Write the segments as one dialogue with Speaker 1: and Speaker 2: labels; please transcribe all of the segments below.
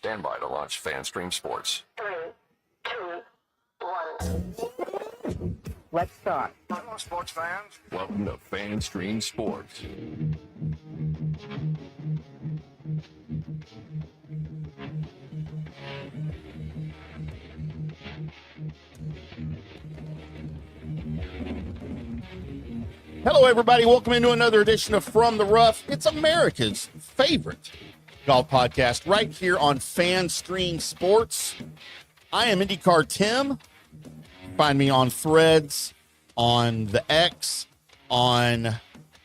Speaker 1: Stand by to launch FanStream Sports.
Speaker 2: 3, 2, 1. Let's start.
Speaker 1: Hello, sports fans. Welcome to FanStream Sports.
Speaker 3: Hello, everybody. Welcome into another edition of From the Rough. It's America's favorite golf podcast right here on FanStream Sports. I am IndyCarTim. Find me on Threads, on the X, on,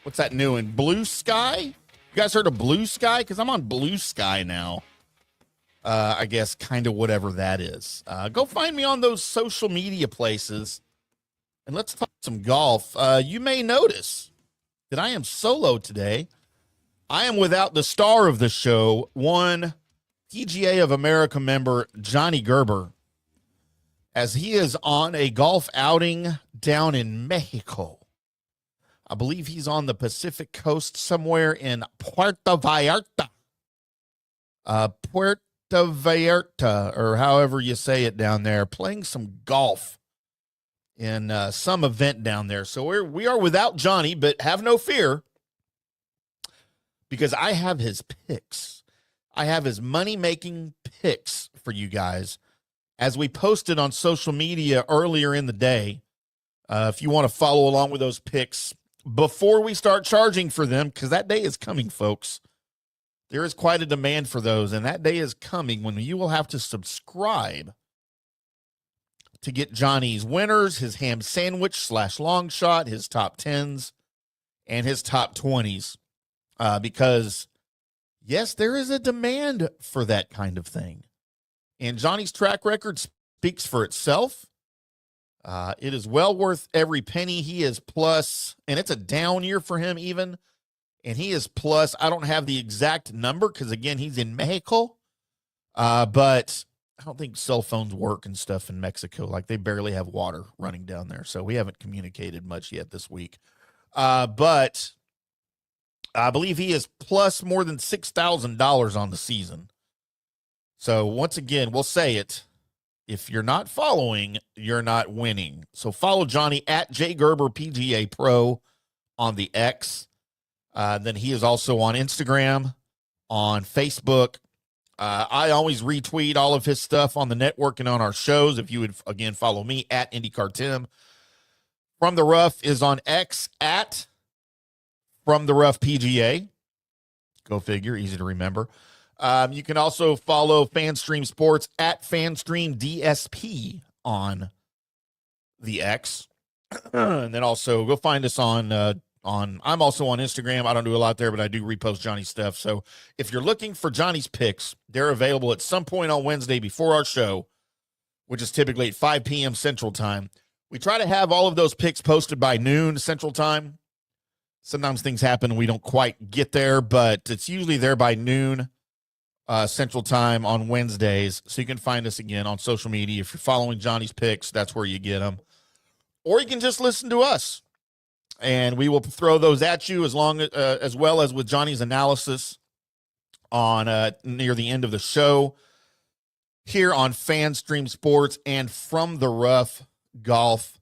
Speaker 3: what's that new one? Blue Sky? You guys heard of Blue Sky? Because I'm on Blue Sky now. I guess kind of whatever that is. Go find me on those social media places. And let's talk some golf. You may notice that I am solo today. I am without the star of the show, one PGA of America member, Johnny Gerber, as he is on a golf outing down in Mexico. I believe he's on the Pacific coast somewhere in Puerto Vallarta. Puerto Vallarta, or however you say it down there, playing some golf in some event down there. So we are without Johnny, but have no fear, because I have his picks. I have his money-making picks for you guys, as we posted on social media earlier in the day. If you want to follow along with those picks before we start charging for them, because that day is coming, folks. There is quite a demand for those, and that day is coming when you will have to subscribe to get Johnny's winners, his ham sandwich / long shot, his top 10s, and his top 20s. Because, yes, there is a demand for that kind of thing. And Johnny's track record speaks for itself. It is well worth every penny. He is plus, and it's a down year for him even, and he is plus. I don't have the exact number because, again, he's in Mexico, but I don't think cell phones work and stuff in Mexico. Like, they barely have water running down there. So we haven't communicated much yet this week. But I believe he is plus more than $6,000 on the season. So once again, we'll say it. If you're not following, you're not winning. So follow Johnny at J Gerber PGA Pro on the X. Then he is also on Instagram, on Facebook. I always retweet all of his stuff on the network and on our shows. If you would, again, follow me at IndyCarTim. From the Rough is on X at From the Rough PGA. Go figure, easy to remember. You can also follow FanStream Sports at FanStream DSP on the X. And then also go find us on I'm also on Instagram. I don't do a lot there, but I do repost Johnny's stuff. So if you're looking for Johnny's picks, they're available at some point on Wednesday before our show, which is typically at 5 p.m. Central Time. We try to have all of those picks posted by noon Central Time. Sometimes things happen and we don't quite get there, but it's usually there by noon Central Time on Wednesdays. So you can find us again on social media. If you're following Johnny's picks, that's where you get them. Or you can just listen to us, and we will throw those at you as well as with Johnny's analysis on near the end of the show here on FanStream Sports and From the Rough Golf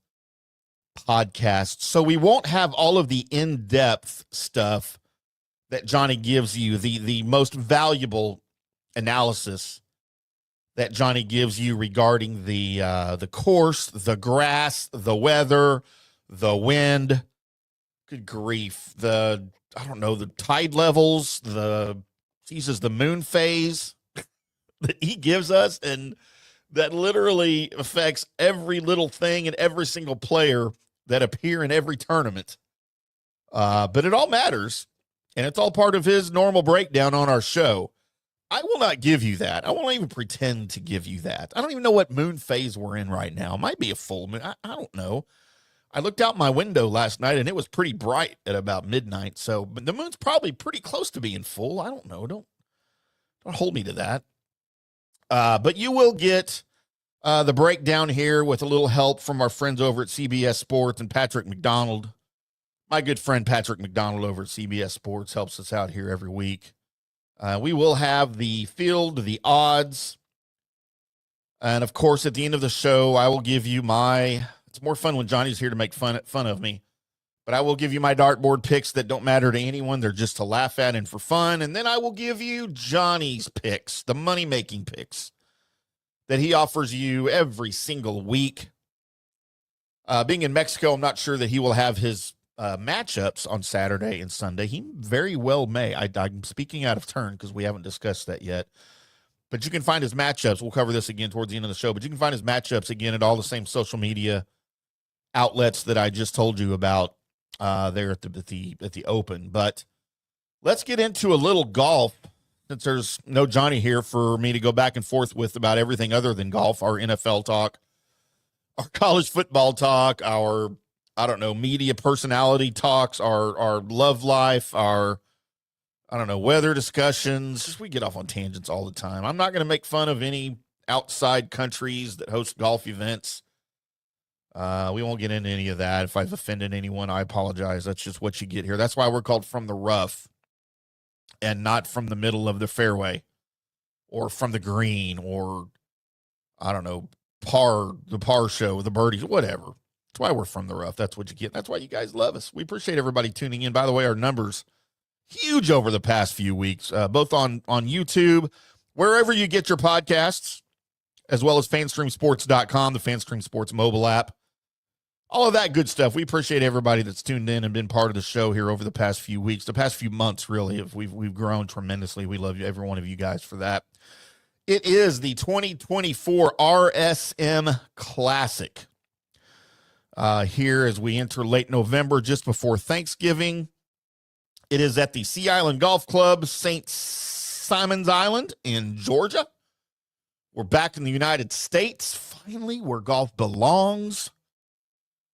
Speaker 3: Podcast. So we won't have all of the in-depth stuff that Johnny gives you, the most valuable analysis that Johnny gives you regarding the course, the grass, the weather, the wind. Good grief. The tide levels, the moon phase that he gives us, and that literally affects every little thing and every single player that appear in every tournament. But it all matters, and it's all part of his normal breakdown on our show. I will not give you that. I won't even pretend to give you that. I don't even know what moon phase we're in right now. It might be a full moon. I don't know. I looked out my window last night, and it was pretty bright at about midnight. So, but the moon's probably pretty close to being full. I don't know. Don't hold me to that. But you will get the breakdown here with a little help from our friends over at CBS Sports and Patrick McDonald. My good friend Patrick McDonald over at CBS Sports helps us out here every week. We will have the field, the odds. And, of course, at the end of the show, I will give you it's more fun when Johnny's here to make fun of me. But I will give you my dartboard picks that don't matter to anyone. They're just to laugh at and for fun. And then I will give you Johnny's picks, the money-making picks that he offers you every single week. Being in Mexico, I'm not sure that he will have his matchups on Saturday and Sunday. He very well may. I'm speaking out of turn because we haven't discussed that yet. But you can find his matchups. We'll cover this again towards the end of the show. But you can find his matchups again at all the same social media outlets that I just told you about there at the Open. But let's get into a little golf, since there's no Johnny here for me to go back and forth with about everything other than golf, our NFL talk, our college football talk, our, media personality talks, our love life, our, weather discussions. Just we get off on tangents all the time. I'm not going to make fun of any outside countries that host golf events. We won't get into any of that. If I've offended anyone, I apologize. That's just what you get here. That's why we're called From the Rough and not From the Middle of the Fairway or From the Green or, the par show, the birdies, whatever. That's why we're From the Rough. That's what you get. That's why you guys love us. We appreciate everybody tuning in. By the way, our numbers huge over the past few weeks, both on YouTube, wherever you get your podcasts, as well as fanstreamsports.com, the FanStream Sports mobile app. All of that good stuff. We appreciate everybody that's tuned in and been part of the show here over the past few weeks, the past few months, really. We've grown tremendously. We love you, every one of you guys, for that. It is the 2024 RSM Classic. Here as we enter late November, just before Thanksgiving. It is at the Sea Island Golf Club, St. Simon's Island in Georgia. We're back in the United States, finally, where golf belongs.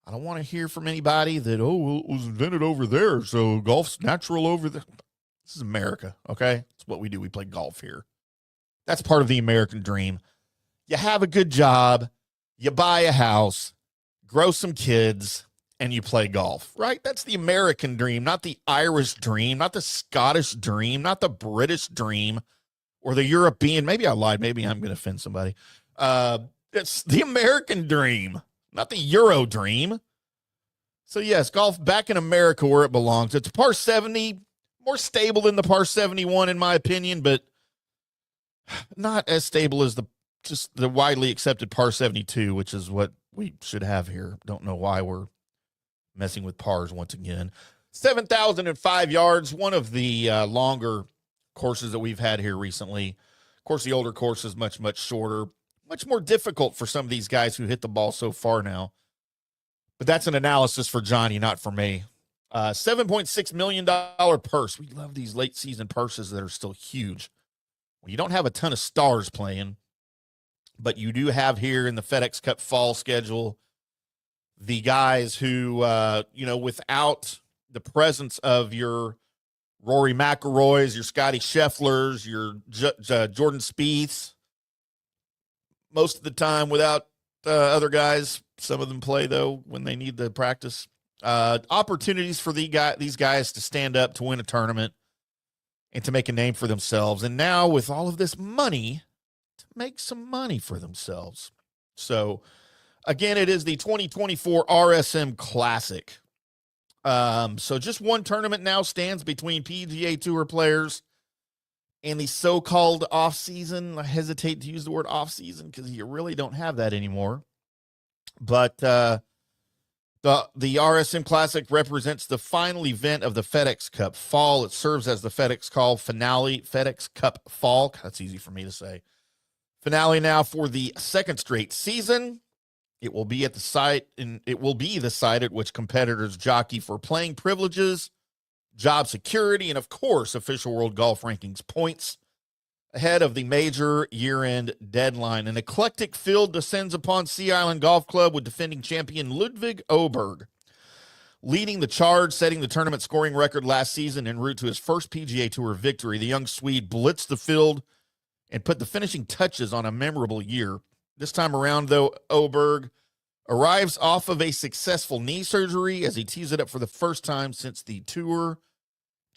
Speaker 3: I don't want to hear from anybody that, it was invented over there, so golf's natural over there. This is America, okay? That's what we do. We play golf here. That's part of the American dream. You have a good job, you buy a house, grow some kids, and you play golf, right? That's the American dream, not the Irish dream, not the Scottish dream, not the British dream, or the European. Maybe I lied. Maybe I'm going to offend somebody. It's the American dream, not the Euro dream. So, yes, golf back in America where it belongs. It's par 70, more stable than the par 71, in my opinion, but not as stable as the widely accepted par 72, which is what we should have here. Don't know why we're messing with pars once again. 7,005 yards, one of the longer courses that we've had here recently. Of course, the older course is much, much shorter, much more difficult for some of these guys who hit the ball so far now. But that's an analysis for Johnny, not for me. $7.6 million purse. We love these late season purses that are still huge. Well, you don't have a ton of stars playing, but you do have here in the FedEx Cup fall schedule the guys who, without the presence of your Rory McIlroys, your Scotty Schefflers, your Jordan Spieths, most of the time without other guys. Some of them play, though, when they need the practice. Opportunities for these guys to stand up, to win a tournament, and to make a name for themselves. And now with all of this money, to make some money for themselves. So, again, it is the 2024 RSM Classic. So just one tournament now stands between PGA Tour players and the so-called off-season. I hesitate to use the word off-season because you really don't have that anymore. But the RSM Classic represents the final event of the FedEx Cup Fall. It serves as the FedEx Cup Fall. That's easy for me to say. Finale now for the second straight season. It will be at the site, and it will be the site at which competitors jockey for playing privileges, job security, and, of course, official World Golf Rankings points ahead of the major year-end deadline. An eclectic field descends upon Sea Island Golf Club with defending champion Ludwig Åberg leading the charge, setting the tournament scoring record last season en route to his first PGA Tour victory. The young Swede blitzed the field and put the finishing touches on a memorable year. This time around, though, Åberg arrives off of a successful knee surgery as he tees it up for the first time since the Tour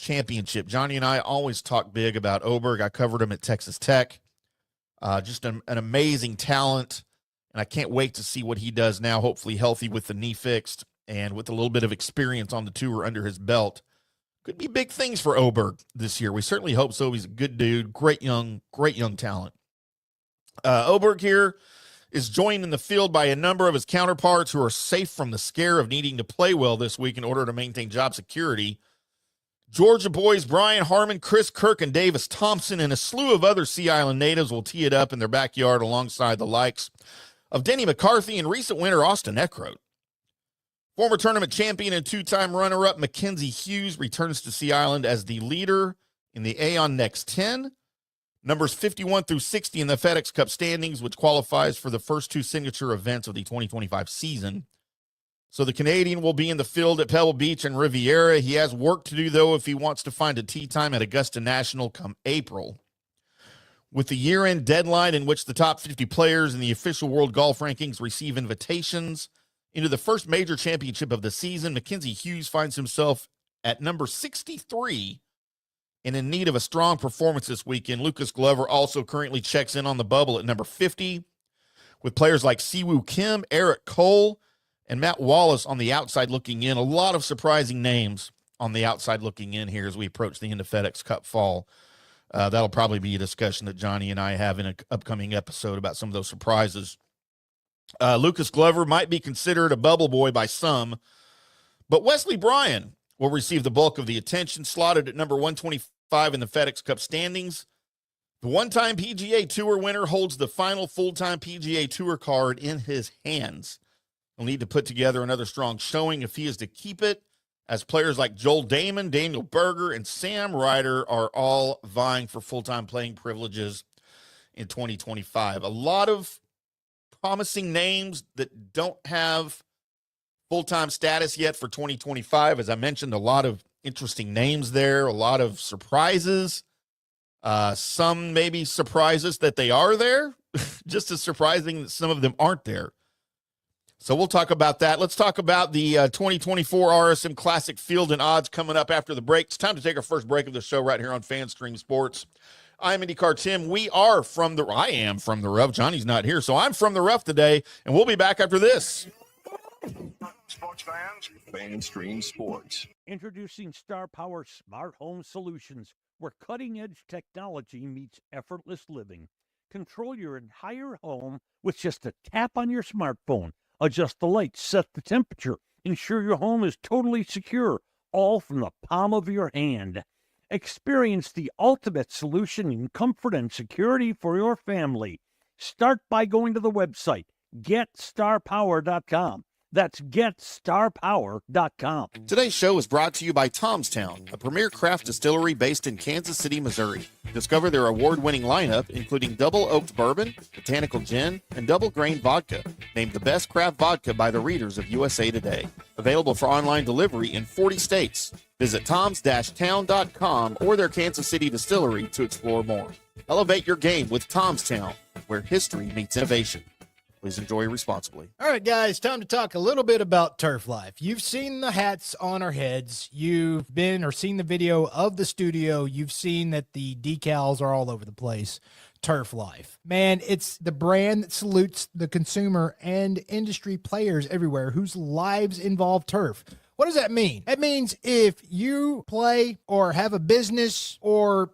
Speaker 3: championship. Johnny and I always talk big about Oberg. I covered him at Texas Tech. Just an amazing talent, and I can't wait to see what he does now, hopefully healthy with the knee fixed and with a little bit of experience on the tour under his belt. Could be big things for Oberg this year. We certainly hope so. He's a good dude, great young talent. Oberg here is joined in the field by a number of his counterparts who are safe from the scare of needing to play well this week in order to maintain job security. Georgia boys Brian Harmon, Chris Kirk, and Davis Thompson, and a slew of other Sea Island natives will tee it up in their backyard alongside the likes of Denny McCarthy and recent winner Austin Eckroat. Former tournament champion and two-time runner-up Mackenzie Hughes returns to Sea Island as the leader in the Aon Next 10. Numbers 51 through 60 in the FedEx Cup standings, which qualifies for the first two signature events of the 2025 season. So the Canadian will be in the field at Pebble Beach and Riviera. He has work to do, though, if he wants to find a tee time at Augusta National come April. With the year-end deadline in which the top 50 players in the official World Golf Rankings receive invitations into the first major championship of the season, Mackenzie Hughes finds himself at number 63 and in need of a strong performance this weekend. Lucas Glover also currently checks in on the bubble at number 50, with players like Siwoo Kim, Eric Cole, and Matt Wallace on the outside looking in. A lot of surprising names on the outside looking in here as we approach the end of FedEx Cup fall. That'll probably be a discussion that Johnny and I have in an upcoming episode about some of those surprises. Lucas Glover might be considered a bubble boy by some, but Wesley Bryan will receive the bulk of the attention, slotted at number 125 in the FedEx Cup standings. The one-time PGA Tour winner holds the final full-time PGA Tour card in his hands. He'll need to put together another strong showing if he is to keep it, as players like Joel Damon, Daniel Berger, and Sam Ryder are all vying for full-time playing privileges in 2025. A lot of promising names that don't have full-time status yet for 2025. As I mentioned, a lot of interesting names there, a lot of surprises. Some maybe surprises that they are there, just as surprising that some of them aren't there. So we'll talk about that. Let's talk about the 2024 RSM Classic Field and Odds coming up after the break. It's time to take our first break of the show right here on FanStream Sports. I'm IndyCarTim. I am from the rough. Johnny's not here, so I'm from the rough today, and we'll be back after this.
Speaker 1: Sports fans, FanStream Sports.
Speaker 4: Introducing Star Power Smart Home Solutions, where cutting-edge technology meets effortless living. Control your entire home with just a tap on your smartphone. Adjust the lights, set the temperature, ensure your home is totally secure, all from the palm of your hand. Experience the ultimate solution in comfort and security for your family. Start by going to the website, GetStarPower.com. That's GetStarPower.com.
Speaker 3: Today's show is brought to you by Tomstown, a premier craft distillery based in Kansas City, Missouri. Discover their award-winning lineup, including double oaked bourbon, botanical gin, and double grain vodka, named the best craft vodka by the readers of USA Today. Available for online delivery in 40 states. Visit toms-town.com or their Kansas City distillery to explore more. Elevate your game with Tomstown, where history meets innovation. Please enjoy responsibly.
Speaker 5: All right, guys, time to talk a little bit about Turf Life. You've seen the hats on our heads. You've been or seen the video of the studio. You've seen that the decals are all over the place. Turf Life. Man, it's the brand that salutes the consumer and industry players everywhere whose lives involve turf. What does that mean? That means if you play or have a business or,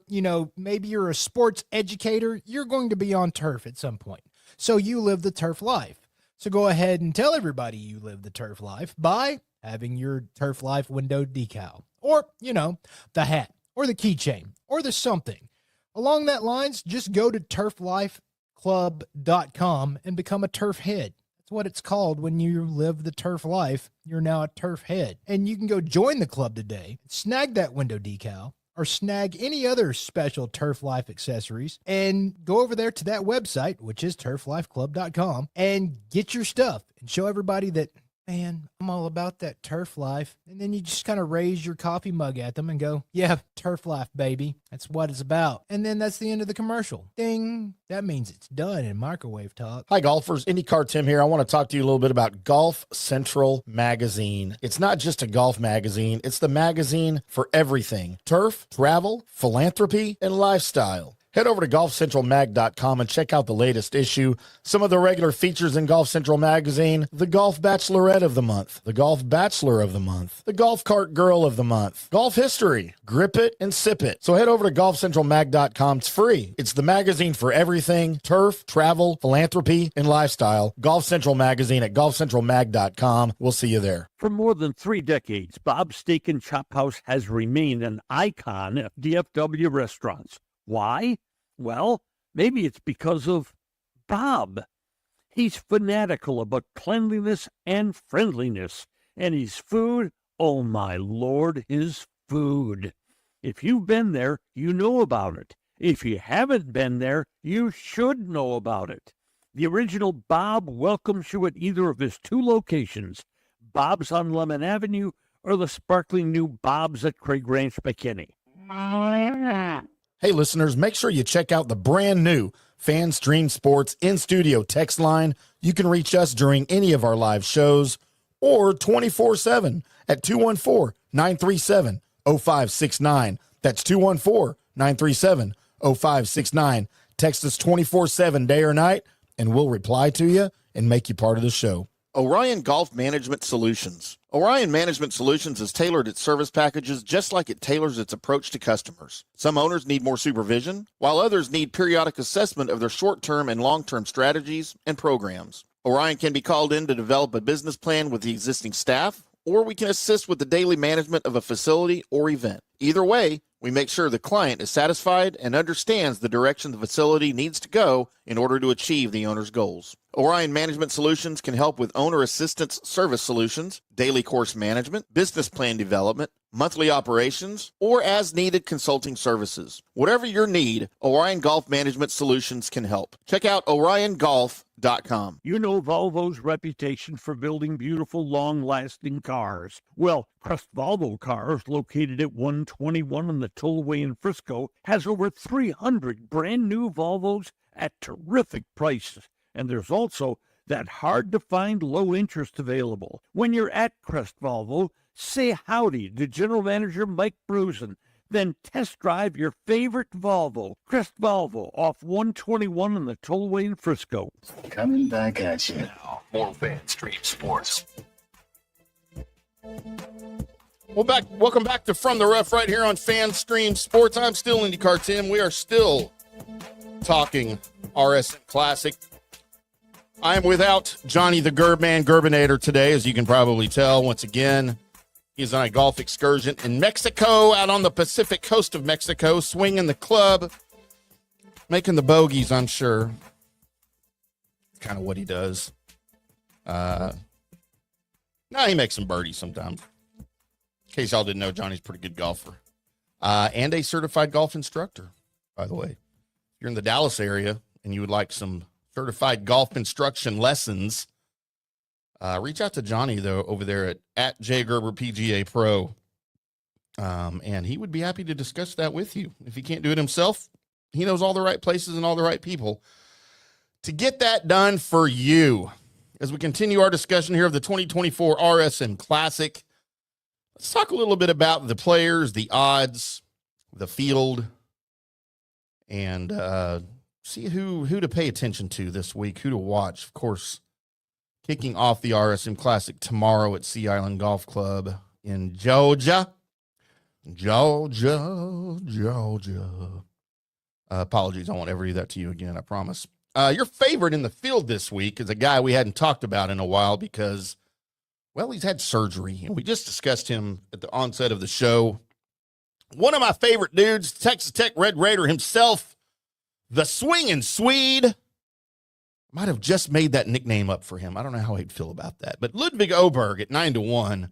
Speaker 5: maybe you're a sports educator, you're going to be on turf at some point. So you live the turf life. So go ahead and tell everybody you live the turf life by having your Turf Life window decal or, the hat or the keychain or the something. Along that lines, just go to turflifeclub.com and become a turf head. That's what it's called when you live the turf life. You're now a turf head. And you can go join the club today, snag that window decal, or snag any other special Turf Life accessories and go over there to that website, which is turflifeclub.com, and get your stuff and show everybody that, man, I'm all about that turf life. And then you just kind of raise your coffee mug at them and go, yeah, turf life, baby. That's what it's about. And then that's the end of the commercial. Ding. That means it's done in microwave talk.
Speaker 3: Hi, golfers. IndyCarTim here. I want to talk to you a little bit about Golf Central Magazine. It's not just a golf magazine. It's the magazine for everything. Turf, travel, philanthropy, and lifestyle. Head over to golfcentralmag.com and check out the latest issue. Some of the regular features in Golf Central Magazine: the Golf Bachelorette of the Month, the Golf Bachelor of the Month, the Golf Cart Girl of the Month, Golf History, Grip It and Sip It. So head over to golfcentralmag.com. It's free. It's the magazine for everything: turf, travel, philanthropy, and lifestyle. Golf Central Magazine at golfcentralmag.com. We'll see you there.
Speaker 4: For more than 3 decades, Bob's Steak and Chop House has remained an icon of DFW restaurants. Why? Well, maybe it's because of Bob. He's fanatical about cleanliness and friendliness, and his food, oh my Lord, his food. If you've been there, you know about it. If you haven't been there, you should know about it. The original Bob welcomes you at either of his 2 locations, Bob's on Lemon Avenue or the sparkling new Bob's at Craig Ranch, McKinney.
Speaker 3: Hey, listeners, make sure you check out the brand new FanStream Sports in-studio text line. You can reach us during any of our live shows or 24/7 at 214-937-0569. That's 214-937-0569. Text us 24/7 day or night, and we'll reply to you and make you part of the show. Orion Golf Management Solutions. Orion Management Solutions has tailored its service packages just like it tailors its approach to customers. Some owners need more supervision, while others need periodic assessment of their short-term and long-term strategies and programs. Orion can be called in to develop a business plan with the existing staff, or we can assist with the daily management of a facility or event. Either way, we make sure the client is satisfied and understands the direction the facility needs to go in order to achieve the owner's goals. Orion Management Solutions can help with owner assistance service solutions, daily course management, business plan development, monthly operations, or as-needed consulting services. Whatever your need, Orion Golf Management Solutions can help. Check out oriongolf.com.
Speaker 4: You know Volvo's reputation for building beautiful, long-lasting cars. Well, Crest Volvo Cars, located at 121 on the Tollway in Frisco, has over 300 brand-new Volvos at terrific prices. And there's also that hard-to-find low interest available. When you're at Crest Volvo, say howdy to General Manager Mike Brusen. Then test drive your favorite Volvo. Crest Volvo, off 121 on the Tollway in Frisco.
Speaker 1: Coming back at you now. More FanStream Sports.
Speaker 3: Welcome back to From the Rough right here on FanStream Sports. I'm still IndyCarTim. We are still talking RSM Classic. I am without Johnny the Gerbman Gerbinator today, as you can probably tell. Once again, he's on a golf excursion in Mexico, out on the Pacific coast of Mexico, swinging the club, making the bogeys, I'm sure. Kind of what he does. No, he makes some birdies sometimes. In case y'all didn't know, Johnny's a pretty good golfer. And a certified golf instructor, by the way. If you're in the Dallas area and you would like some certified golf instruction lessons, reach out to Johnny, though, over there at J. Gerber PGA Pro. And he would be happy to discuss that with you. If he can't do it himself, he knows all the right places and all the right people to get that done for you. As we continue our discussion here of the 2024 RSM Classic, let's talk a little bit about the players, the odds, the field, and see who to pay attention to this week, who to watch. Of course, kicking off the RSM Classic tomorrow at Sea Island Golf Club in Georgia. Apologies, I won't ever do that to you again, I promise. Your favorite in the field this week is a guy we hadn't talked about in a while because, well, he's had surgery, and we just discussed him at the onset of the show. One of my favorite dudes, Texas Tech Red Raider himself, the Swinging Swede. Might have just made that nickname up for him. I don't know how he'd feel about that. But Ludwig Oberg at 9-1.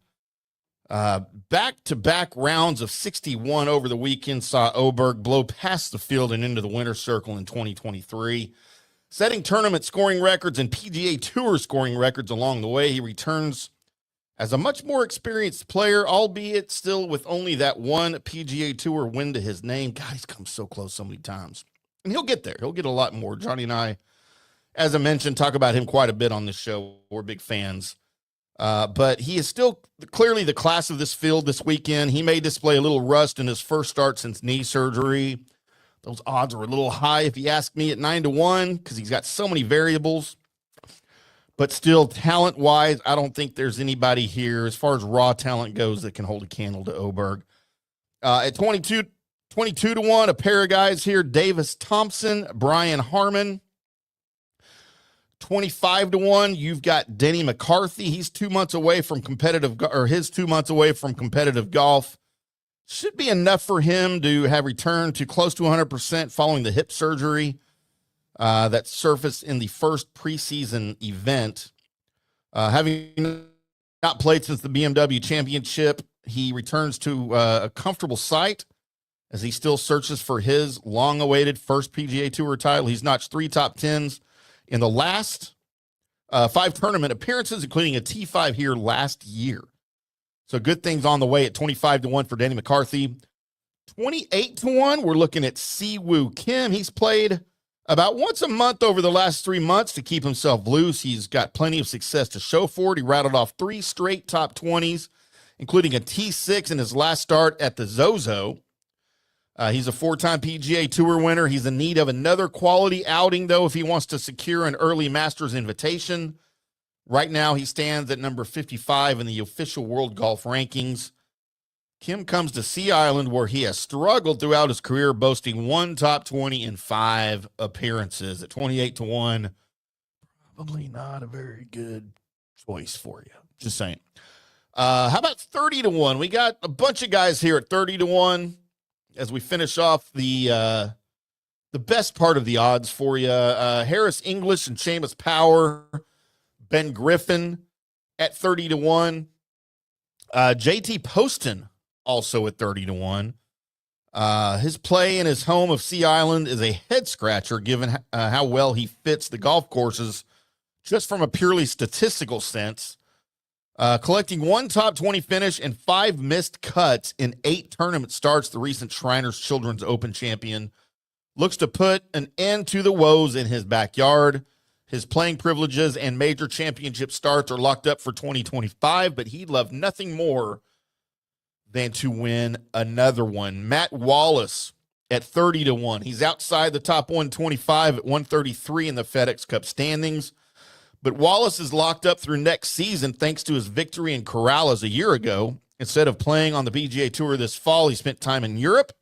Speaker 3: Back-to-back rounds of 61 over the weekend saw Oberg blow past the field and into the winner's circle in 2023. Setting tournament scoring records and PGA Tour scoring records along the way, he returns as a much more experienced player, albeit still with only that one PGA Tour win to his name. God, he's come so close so many times. And he'll get there. He'll get a lot more. Johnny and I, as I mentioned, talk about him quite a bit on this show. We're big fans. But he is still clearly the class of this field this weekend. He may display a little rust in his first start since knee surgery. Those odds are a little high if you ask me at 9-1 because he's got so many variables. But still, talent-wise, I don't think there's anybody here as far as raw talent goes that can hold a candle to Oberg. At 22-1, a pair of guys here, Davis Thompson, Brian Harmon. 25-1, you've got Denny McCarthy. He's 2 months away from competitive, or his 2 months away from competitive golf. Should be enough for him to have returned to close to 100% following the hip surgery that surfaced in the first preseason event. Having not played since the BMW Championship, he returns to a comfortable sight as he still searches for his long-awaited first PGA Tour title. He's notched 3 top 10s in the last 5 tournament appearances, including a T5 here last year. So good things on the way at 25-1 for Danny McCarthy. 28-1, we're looking at Siwoo Kim. He's played about once a month over the last 3 months to keep himself loose. He's got plenty of success to show for it. He rattled off 3 straight top 20s, including a T6 in his last start at the Zozo. He's a 4-time PGA Tour winner. He's in need of another quality outing, though, if he wants to secure an early Masters invitation. Right now, he stands at number 55 in the official World Golf Rankings. Kim comes to Sea Island, where he has struggled throughout his career, boasting 1 top 20 in 5 appearances. At 28-1, probably not a very good choice for you. Just saying. How about 30-1? We got a bunch of guys here at 30-1 as we finish off the best part of the odds for you. Harris English and Seamus Power. Ben Griffin at 30-1. JT Poston also at 30-1. His play in his home of Sea Island is a head scratcher given how well he fits the golf courses just from a purely statistical sense. Collecting 1 top 20 finish and 5 missed cuts in 8 tournament starts, the recent Shriners Children's Open champion looks to put an end to the woes in his backyard. His playing privileges and major championship starts are locked up for 2025, but he'd love nothing more than to win another one. Matt Wallace at 30-1. He's outside the top 125 at 133 in the FedEx Cup standings, but Wallace is locked up through next season thanks to his victory in Corrales a year ago. Instead of playing on the PGA Tour this fall, he spent time in Europe,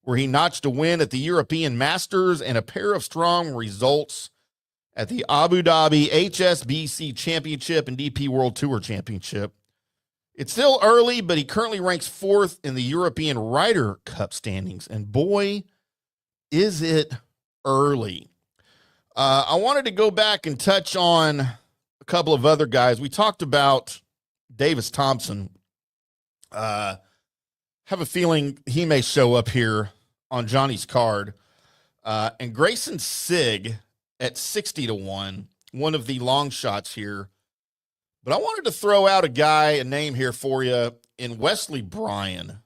Speaker 3: where he notched a win at the European Masters and a pair of strong results at the Abu Dhabi HSBC Championship and DP World Tour Championship. It's still early, but he currently ranks 4th in the European Ryder Cup standings. And boy, is it early. I wanted to go back and touch on a couple of other guys. We talked about Davis Thompson. Have a feeling he may show up here on Johnny's card. And Grayson Sigg at 60-1, one of the long shots here. But I wanted to throw out a name here for you in Wesley Bryan.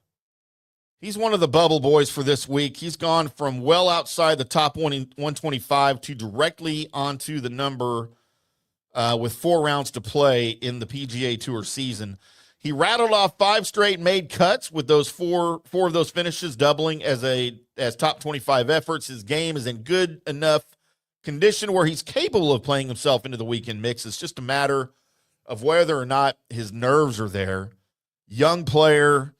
Speaker 3: He's one of the bubble boys for this week. He's gone from well outside the top 125 to directly onto the number with 4 rounds to play in the PGA Tour season. He rattled off 5 straight made cuts with those four of those finishes doubling as top 25 efforts. His game is in good enough condition where he's capable of playing himself into the weekend mix. It's just a matter of whether or not his nerves are there. Young player,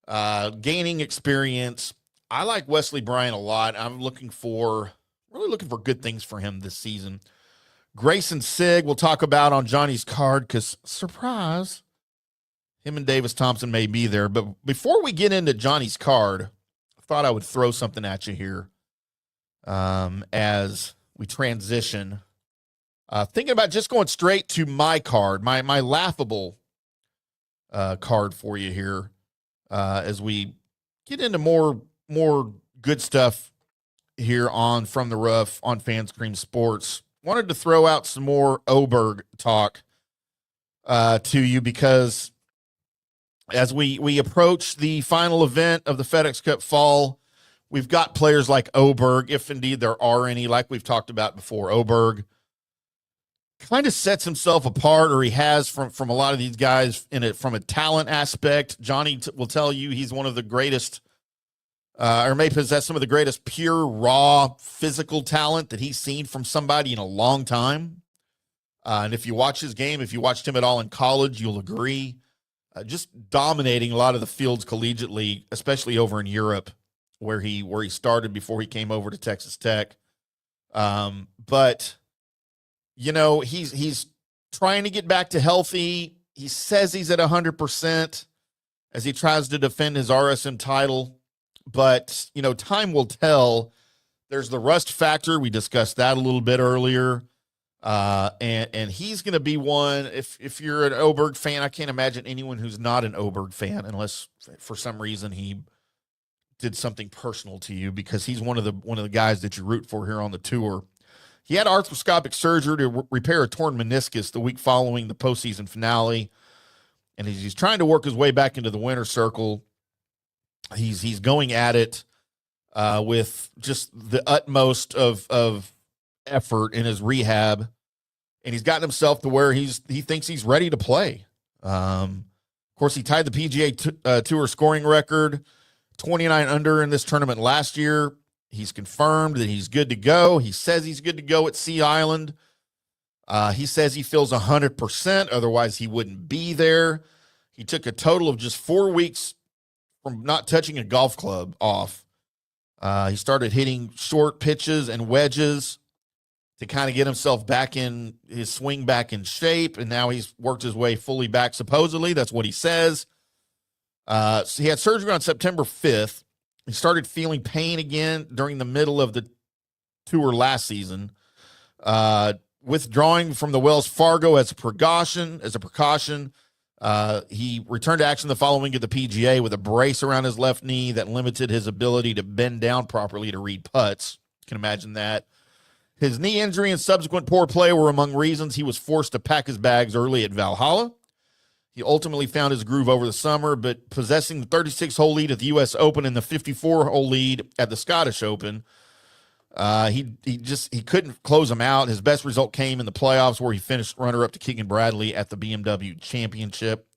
Speaker 3: gaining experience. I like Wesley Bryan a lot. I'm really looking for good things for him this season. Grayson Sigg we'll talk about on Johnny's card because, surprise, him and Davis Thompson may be there. But before we get into Johnny's card, I thought I would throw something at you here as we transition. Thinking about just going straight to my card, my laughable card for you here as we get into more good stuff here on From the Rough on Fanscream Sports. Wanted to throw out some more Oberg talk. to you, because as we approach the final event of the FedEx Cup Fall, we've got players like Oberg, if indeed there are any, like we've talked about before. Oberg kind of sets himself apart, or he has, from a lot of these guys from a talent aspect. Johnny will tell you he's one of the greatest, or may possess some of the greatest pure, raw, physical talent that he's seen from somebody in a long time. And if you watch his game, if you watched him at all in college, you'll agree. Just dominating a lot of the fields collegiately, especially over in Europe, where he started before he came over to Texas Tech. But you know, he's trying to get back to healthy. He says he's at 100% as he tries to defend his RSM title. But, you know, time will tell. There's the rust factor. We discussed that a little bit earlier. And he's going to be one. If you're an Oberg fan, I can't imagine anyone who's not an Oberg fan, unless for some reason he did something personal to you, because he's one of the guys that you root for here on the tour. He had arthroscopic surgery to repair a torn meniscus the week following the postseason finale, and he's trying to work his way back into the winner's circle. He's going at it with just the utmost of effort in his rehab, and he's gotten himself to where he thinks he's ready to play. Of course, he tied the PGA Tour scoring record, 29 under in this tournament last year. He's confirmed that he's good to go. He says he's good to go at Sea Island. He says he feels 100%, otherwise he wouldn't be there. He took a total of just 4 weeks from not touching a golf club off. He started hitting short pitches and wedges to kind of get himself back in his swing, back in shape, and now he's worked his way fully back, supposedly. That's what he says. So he had surgery on September 5th. He started feeling pain again during the middle of the tour last season, withdrawing from the Wells Fargo as a precaution. He returned to action the following week at the PGA with a brace around his left knee that limited his ability to bend down properly to read putts. You can imagine that. His knee injury and subsequent poor play were among reasons he was forced to pack his bags early at Valhalla. He ultimately found his groove over the summer, but possessing the 36-hole lead at the U.S. Open and the 54-hole lead at the Scottish Open, he couldn't close them out. His best result came in the playoffs, where he finished runner-up to Keegan Bradley at the BMW Championship.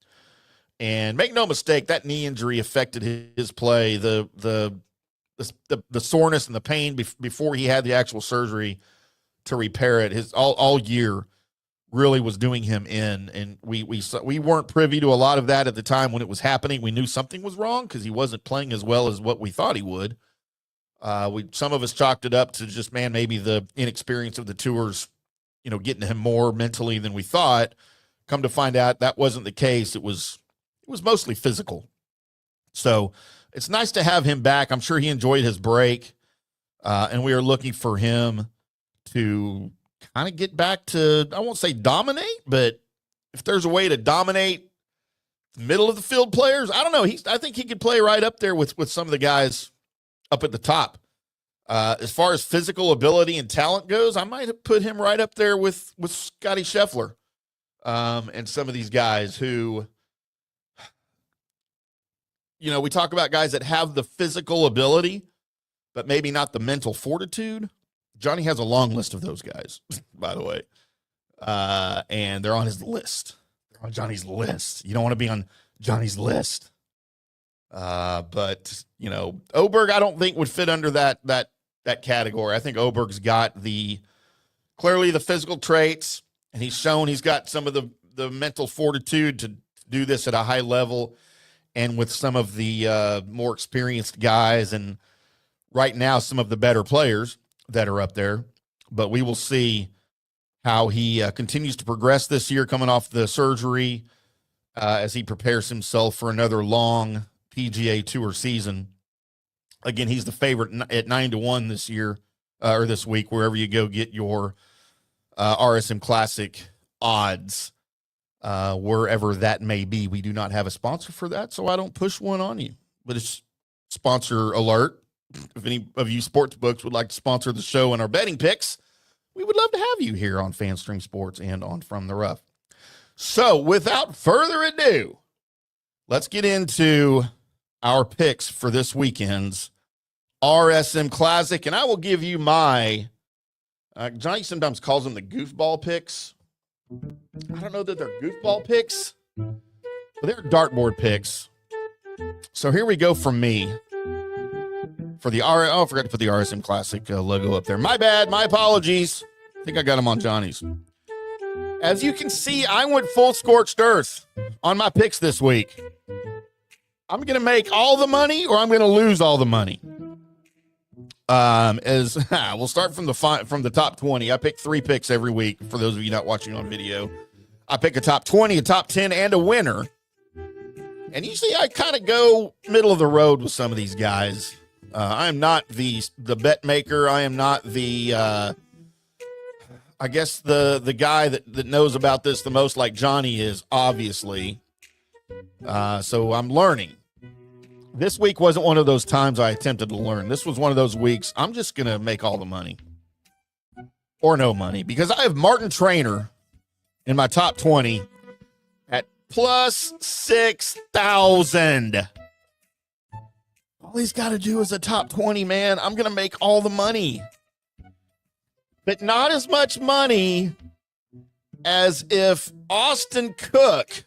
Speaker 3: And make no mistake, that knee injury affected his play. The soreness and the pain before he had the actual surgery to repair it, his all year, really was doing him in, and we weren't privy to a lot of that at the time when it was happening. We knew something was wrong because he wasn't playing as well as what we thought he would. Some of us chalked it up to just, man, maybe the inexperience of the tours, you know, getting to him more mentally than we thought. Come to find out that wasn't the case. It was mostly physical. So it's nice to have him back. I'm sure he enjoyed his break, and we are looking for him to kind of get back to, I won't say dominate, but if there's a way to dominate the middle of the field players, I don't know. I think he could play right up there with some of the guys up at the top. As far as physical ability and talent goes, I might have put him right up there with Scotty Scheffler, and some of these guys who, you know, we talk about guys that have the physical ability, but maybe not the mental fortitude. Johnny has a long list of those guys, by the way. And they're on his list. They're on Johnny's list. You don't want to be on Johnny's list. But, you know, Oberg, I don't think would fit under that category. I think Oberg's got clearly the physical traits, and he's shown he's got some of the mental fortitude to do this at a high level, and with some of the more experienced guys, and right now some of the better players that are up there. But we will see how he continues to progress this year, coming off the surgery, as he prepares himself for another long PGA Tour season. Again, he's the favorite at 9-1 this year, or this week, wherever you go get your RSM Classic odds, wherever that may be. We do not have a sponsor for that, so I don't push one on you. But it's sponsor alert. If any of you sports books would like to sponsor the show and our betting picks, we would love to have you here on FanStream Sports and on From the Rough. So without further ado, let's get into our picks for this weekend's RSM Classic. And I will give you my, Johnny sometimes calls them the goofball picks. I don't know that they're goofball picks, but they're dartboard picks. So here we go from me for the I forgot to put the RSM Classic logo up there. My bad. My apologies. I think I got them on Johnny's. As you can see, I went full scorched earth on my picks this week. I'm going to make all the money or I'm going to lose all the money. We'll start from the top 20. I pick 3 picks every week for those of you not watching on video. I pick a top 20, a top 10, and a winner. And usually I kind of go middle of the road with some of these guys. I am not the bet maker. I am not the I guess the guy that knows about this the most, like Johnny is, obviously. So I'm learning. This week wasn't one of those times I attempted to learn. This was one of those weeks I'm just going to make all the money. Or no money. Because I have Martin Trainer in my top 20 at plus 6,000. All he's got to do is a top 20, man. I'm going to make all the money. But not as much money as if Austin Cook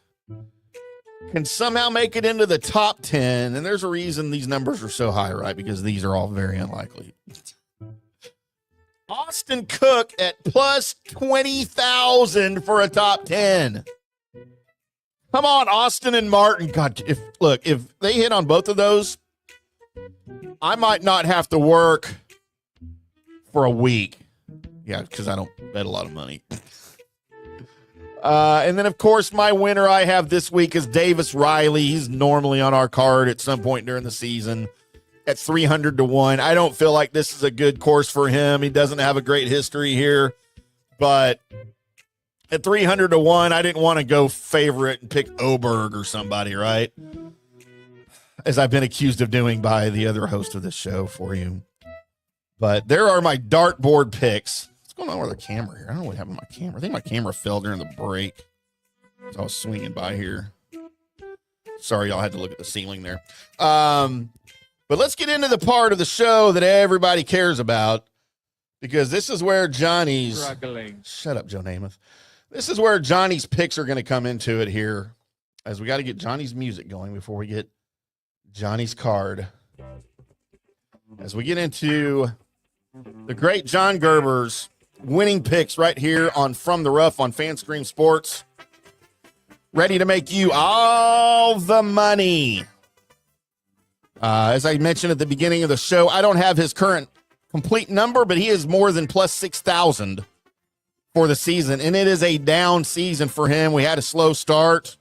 Speaker 3: can somehow make it into the top 10. And there's a reason these numbers are so high, right? Because these are all very unlikely. Austin Cook at plus 20,000 for a top 10. Come on, Austin and Martin. God, if they hit on both of those, I might not have to work for a week. Yeah, because I don't bet a lot of money. And then, of course, my winner I have this week is Davis Riley. He's normally on our card at some point during the season at 300 to 1. I don't feel like this is a good course for him. He doesn't have a great history here. But at 300 to 1, I didn't want to go favorite and pick Oberg or somebody, right? As I've been accused of doing by the other host of this show for you. But there are my dartboard picks. What's going on with the camera here? I don't know what happened to my camera. I think my camera fell during the break as I was swinging by here. Sorry, y'all had to look at the ceiling there. But let's get into the part of the show that everybody cares about, because this is where Johnny's... Struggling. Shut up, Joe Namath. This is where Johnny's picks are going to come into it here, as we got to get Johnny's music going before we get Johnny's card. As we get into the great John Gerber's winning picks right here on From the Rough on FanScream Sports. Ready to make you all the money. As I mentioned at the beginning of the show, I don't have his current complete number, but he is more than plus 6,000 for the season. And it is a down season for him. We had a slow start.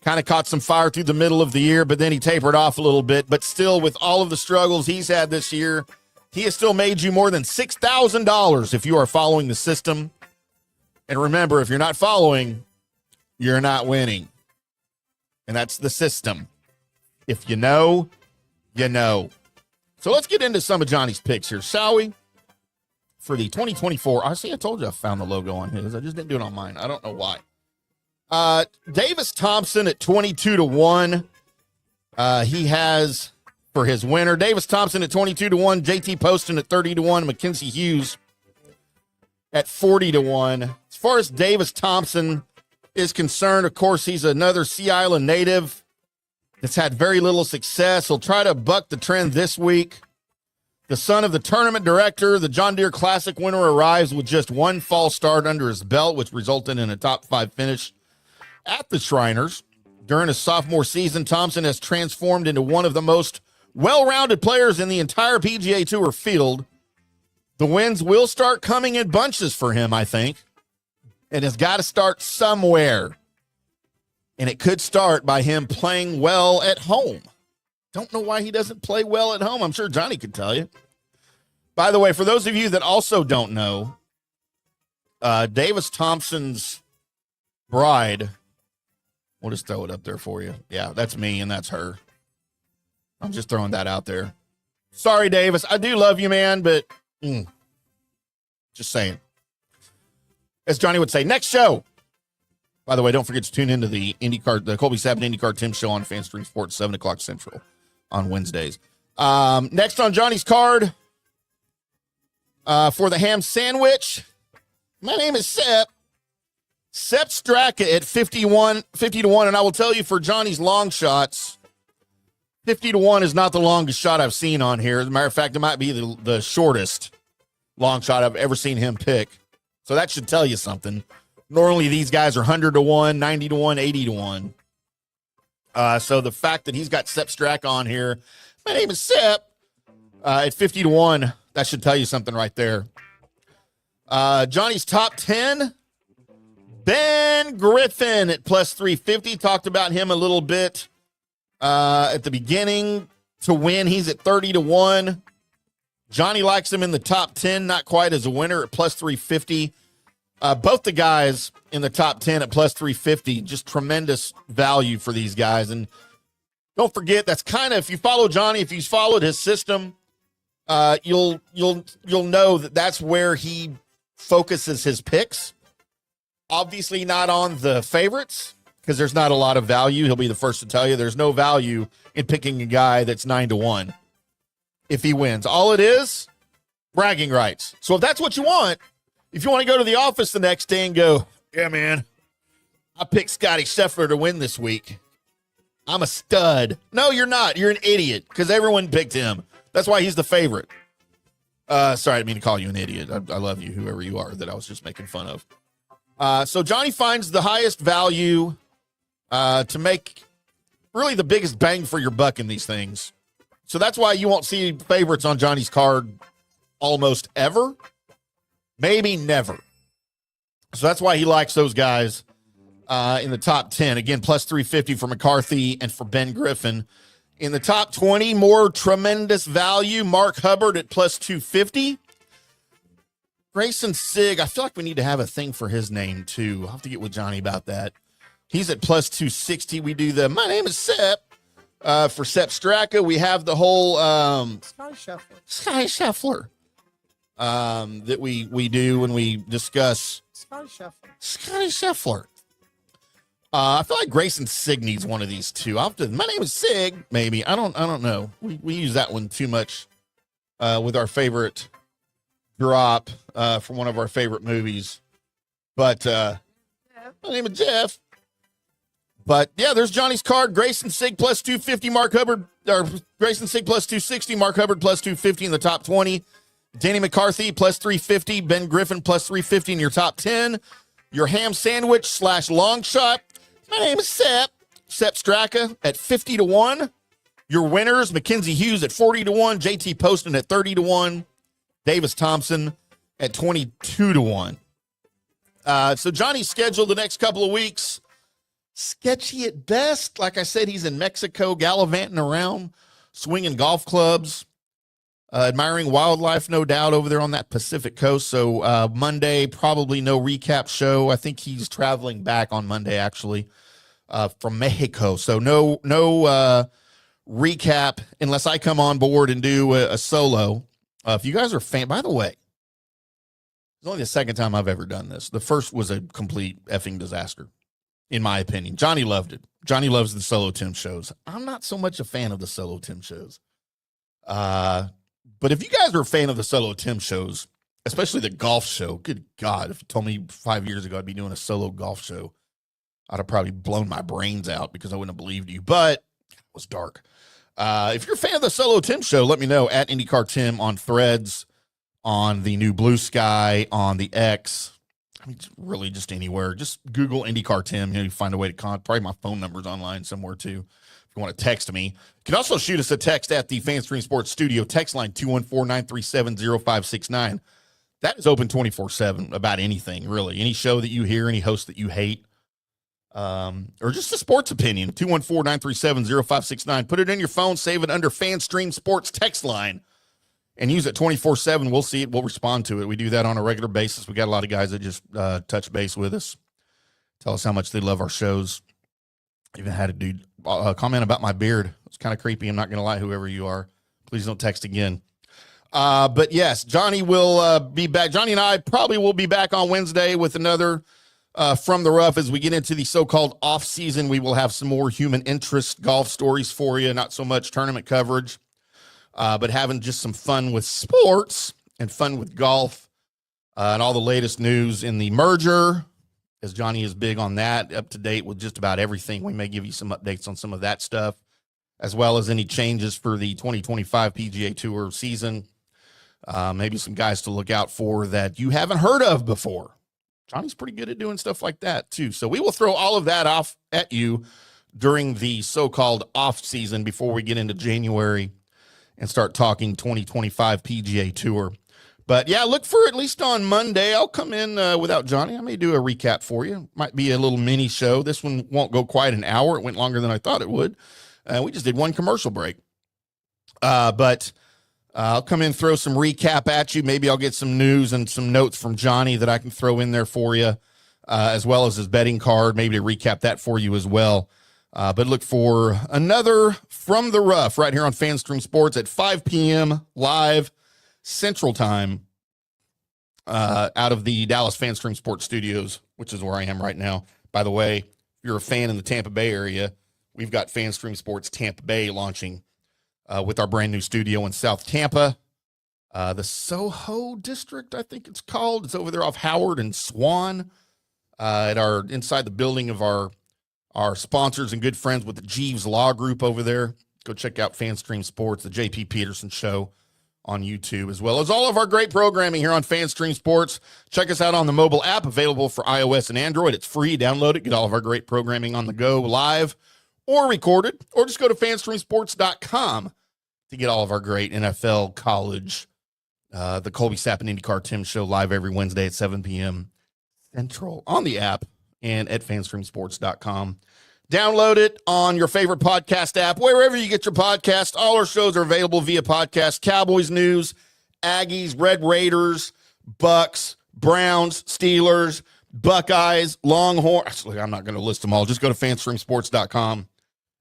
Speaker 3: Kind of caught some fire through the middle of the year, but then he tapered off a little bit. But still, with all of the struggles he's had this year, he has still made you more than $6,000 if you are following the system. And remember, if you're not following, you're not winning. And that's the system. If you know, you know. So let's get into some of Johnny's picks here, shall we? For the 2024, I told you I found the logo on his. I just didn't do it on mine. I don't know why. Davis Thompson at 22 to 1. He has for his winner. Davis Thompson at 22 to 1. JT Poston at 30 to 1. Mackenzie Hughes at 40 to 1. As far as Davis Thompson is concerned, of course, he's another Sea Island native that's had very little success. He'll try to buck the trend this week. The son of the tournament director, the John Deere Classic winner, arrives with just one false start under his belt, which resulted in a top 5 finish at the Shriners. During his sophomore season, Thompson has transformed into one of the most well-rounded players in the entire PGA Tour field. The wins will start coming in bunches for him, I think. It has got to start somewhere. And it could start by him playing well at home. Don't know why he doesn't play well at home. I'm sure Johnny could tell you. By the way, for those of you that also don't know, Davis Thompson's bride, we'll just throw it up there for you. Yeah, that's me and that's her. I'm just throwing that out there. Sorry, Davis. I do love you, man, but just saying. As Johnny would say, next show. By the way, don't forget to tune into the Colby Sapp and IndyCar Tim show on FanStream Sports, 7 o'clock Central on Wednesdays. Next on Johnny's card for the ham sandwich, my name is Sepp. Sepp Straka at 50 to 1, and I will tell you for Johnny's long shots, 50 to 1 is not the longest shot I've seen on here. As a matter of fact, it might be the shortest long shot I've ever seen him pick. So that should tell you something. Normally these guys are 100 to 1, 90 to 1, 80 to 1. So the fact that he's got Sepp Straka on here, my name is Sepp, at 50 to 1, that should tell you something right there. Johnny's top 10, Ben Griffin at plus 350. Talked about him a little bit at the beginning. To win, he's at 30 to 1. Johnny likes him in the top 10, not quite as a winner at plus 350. Both the guys in the top 10 at plus 350, just tremendous value for these guys. And don't forget, that's kind of, if you follow Johnny, if you've followed his system, you'll know that that's where he focuses his picks. Obviously not on the favorites, because there's not a lot of value. He'll be the first to tell you there's no value in picking a guy that's 9 to 1 if he wins. All it is, bragging rights. So if that's what you want, if you want to go to the office the next day and go, yeah, man, I picked Scotty Scheffler to win this week. I'm a stud. No, you're not. You're an idiot because everyone picked him. That's why he's the favorite. Sorry, I didn't mean to call you an idiot. I love you, whoever you are that I was just making fun of. So Johnny finds the highest value to make really the biggest bang for your buck in these things. So that's why you won't see favorites on Johnny's card almost ever. Maybe never. So that's why he likes those guys in the top 10. Again, plus 350 for McCarthy and for Ben Griffin. In the top 20, more tremendous value. Mark Hubbard at plus 250. Grayson Sigg, I feel like we need to have a thing for his name too. I'll have to get with Johnny about that. He's at plus 260. We do the, my name is Sepp. For Sepp Straka, we have the whole Scotty Scheffler. That we do when we discuss Scotty Scheffler. I feel like Grayson Sigg needs one of these two. I'll have to, my name is Sig, maybe. I don't know. We use that one too much with our favorite drop for one of our favorite movies. But my name is Jeff. But yeah, there's Johnny's card. Grayson Sigg plus 250, Mark Hubbard, or Grayson Sigg plus 260, Mark Hubbard plus 250 in the top 20. Danny McCarthy plus 350, Ben Griffin plus 350 in your top 10. Your ham sandwich / long shot. My name is Sepp Straka at 50 to 1. Your winners, Mackenzie Hughes at 40 to 1, JT Poston at 30 to 1, Davis Thompson at 22 to 1. So Johnny's scheduled the next couple of weeks. Sketchy at best. Like I said, he's in Mexico gallivanting around, swinging golf clubs. Admiring wildlife, no doubt, over there on that Pacific coast. So Monday, probably no recap show. I think he's traveling back on Monday, actually, from Mexico. So no recap unless I come on board and do a solo. If you guys are fan, by the way, it's only the second time I've ever done this. The first was a complete effing disaster, in my opinion. Johnny loved it. Johnny loves the solo Tim shows. I'm not so much a fan of the solo Tim shows. But if you guys are a fan of the solo Tim shows, especially the golf show, good God, if you told me 5 years ago I'd be doing a solo golf show, I'd have probably blown my brains out because I wouldn't have believed you. But it was dark. If you're a fan of the solo Tim show, let me know at IndyCarTim on Threads, on the new Blue Sky, on the X. I mean, really just anywhere. Just Google IndyCarTim. You find a way to contact. Probably my phone number's online somewhere too. If you want to text me, you can also shoot us a text at the FanStream Sports Studio text line 214-937-0569. That is open 24/7 about anything, really. Any show that you hear, any host that you hate, or just a sports opinion. 214-937-0569. Put it in your phone, save it under FanStream Sports text line, and use it 24/7. We'll see it. We'll respond to it. We do that on a regular basis. We got a lot of guys that just touch base with us, tell us how much they love our shows. Even had a dude comment about my beard. It's kind of creepy. I'm not going to lie, whoever you are. Please don't text again. But yes, Johnny will be back. Johnny and I probably will be back on Wednesday with another from the rough. As we get into the so-called off season, we will have some more human interest golf stories for you. Not so much tournament coverage, but having just some fun with sports and fun with golf, and all the latest news in the merger, as Johnny is big on that, up to date with just about everything. We may give you some updates on some of that stuff, as well as any changes for the 2025 PGA Tour season. Maybe some guys to look out for that you haven't heard of before. Johnny's pretty good at doing stuff like that, too. So we will throw all of that off at you during the so-called off season before we get into January and start talking 2025 PGA Tour. But, yeah, look for at least on Monday. I'll come in without Johnny. I may do a recap for you. Might be a little mini show. This one won't go quite an hour. It went longer than I thought it would. We just did one commercial break. But I'll come in, throw some recap at you. Maybe I'll get some news and some notes from Johnny that I can throw in there for you, as well as his betting card, maybe to recap that for you as well. But look for another From the Rough right here on FanStream Sports at 5 p.m. live Central Time out of the Dallas FanStream Sports Studios, which is where I am right now. By the way, if you're a fan in the Tampa Bay area, we've got FanStream Sports Tampa Bay launching with our brand new studio in South Tampa. The Soho District, I think it's called. It's over there off Howard and Swan inside the building of our sponsors and good friends with the Jeeves Law Group over there. Go check out FanStream Sports, the J.P. Peterson Show on YouTube, as well as all of our great programming here on FanStream Sports. Check us out on the mobile app available for iOS and Android. It's free. Download it. Get all of our great programming on the go, live or recorded, or just go to fanstreamsports.com to get all of our great NFL, college, the Colby Sapp and IndyCarTim Show live every Wednesday at 7 p.m. Central on the app and at fanstreamsports.com. Download it on your favorite podcast app, wherever you get your podcast. All our shows are available via podcast. Cowboys news, Aggies, Red Raiders, Bucks, Browns, Steelers, Buckeyes, Longhorns. I'm not going to list them all. Just go to fanstreamsports.com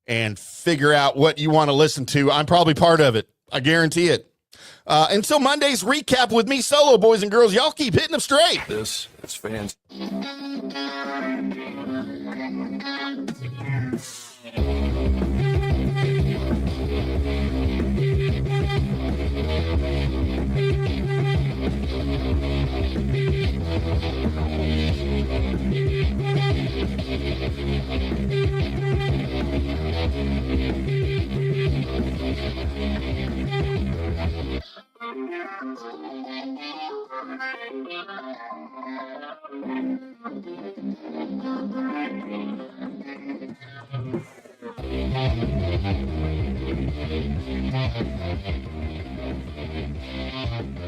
Speaker 3: and figure out what you want to listen to. I'm probably part of it. I guarantee it. Until Monday's recap with me solo, boys and girls, y'all keep hitting them straight.
Speaker 1: This is Fans.